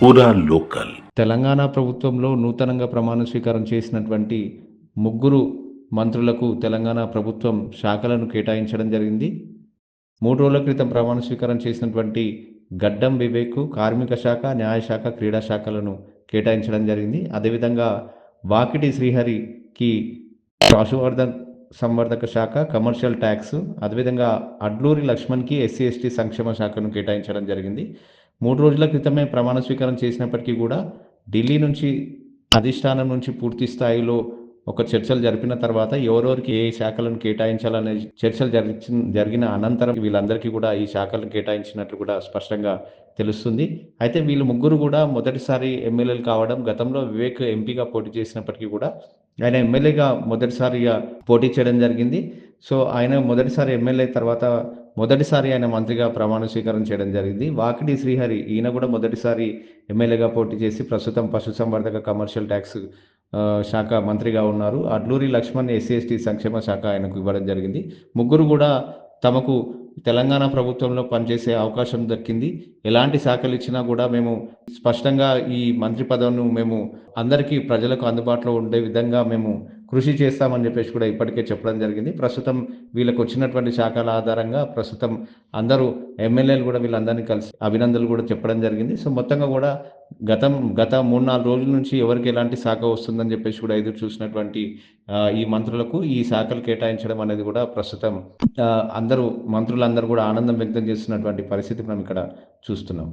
పూరా లోకల్. తెలంగాణ ప్రభుత్వంలో నూతనంగా ప్రమాణ స్వీకారం చేసినటువంటి ముగ్గురు మంత్రులకు తెలంగాణ ప్రభుత్వం శాఖలను కేటాయించడం జరిగింది. 3 రోజుల క్రితం ప్రమాణ స్వీకారం చేసినటువంటి గడ్డం వివేక్ కార్మిక శాఖ, న్యాయశాఖ, క్రీడా శాఖలను కేటాయించడం జరిగింది. అదేవిధంగా వాకిటి శ్రీహరికి సంవర్ధక శాఖ, కమర్షియల్ ట్యాక్స్, అదేవిధంగా అడ్లూరి లక్ష్మణ్‌కి ఎస్సీ, ఎస్టీ సంక్షేమ శాఖను కేటాయించడం జరిగింది. 3 రోజుల క్రితమే ప్రమాణ స్వీకారం చేసినప్పటికీ కూడా ఢిల్లీ నుంచి అధిష్టానం నుంచి పూర్తి స్థాయిలో ఒక చర్చలు జరిపిన తర్వాత ఎవరెవరికి ఏ శాఖలను కేటాయించాలనే చర్చలు జరిగిన అనంతరం వీళ్ళందరికీ కూడా ఈ శాఖలను కేటాయించినట్లు కూడా స్పష్టంగా తెలుస్తుంది. అయితే వీళ్ళు ముగ్గురు కూడా మొదటిసారి ఎమ్మెల్యేలు కావడం, గతంలో వివేక్ ఎంపీగా పోటీ చేసినప్పటికీ కూడా ఆయన ఎమ్మెల్యేగా మొదటిసారిగా పోటీ చేయడం జరిగింది. సో, ఆయన మొదటిసారి ఎమ్మెల్యే తర్వాత మొదటిసారి ఆయన మంత్రిగా ప్రమాణ స్వీకారం చేయడం జరిగింది. వాకిటి శ్రీహరి ఈయన కూడా మొదటిసారి ఎమ్మెల్యేగా పోటీ చేసి ప్రస్తుతం పశుసంవర్ధక, కమర్షియల్ ట్యాక్స్ శాఖ మంత్రిగా ఉన్నారు. అడ్లూరి లక్ష్మణ్ ఎస్సీ, ఎస్టీ సంక్షేమ శాఖ ఆయనకు ఇవ్వడం జరిగింది. ముగ్గురు కూడా తమకు తెలంగాణ ప్రభుత్వంలో పనిచేసే అవకాశం దక్కింది. ఎలాంటి శాఖలు ఇచ్చినా కూడా మేము స్పష్టంగా ఈ మంత్రి పదవిని మేము అందరికీ ప్రజలకు అందుబాటులో ఉండే విధంగా మేము కృషి చేస్తామని చెప్పేసి కూడా ఇప్పటికే చెప్పడం జరిగింది. ప్రస్తుతం వీళ్ళకి వచ్చినటువంటి శాఖల ఆధారంగా ప్రస్తుతం అందరూ ఎమ్మెల్యేలు కూడా వీళ్ళందరినీ కలిసి అభినందనలు కూడా చెప్పడం జరిగింది. సో, మొత్తంగా కూడా గత 3, 4 రోజుల నుంచి ఎవరికి ఎలాంటి శాఖ వస్తుందని చెప్పేసి కూడా ఎదురు చూసినటువంటి ఈ మంత్రులకు ఈ శాఖలు కేటాయించడం అనేది కూడా ప్రస్తుతం మంత్రులందరూ కూడా ఆనందం వ్యక్తం చేస్తున్నటువంటి పరిస్థితి మనం ఇక్కడ చూస్తున్నాం.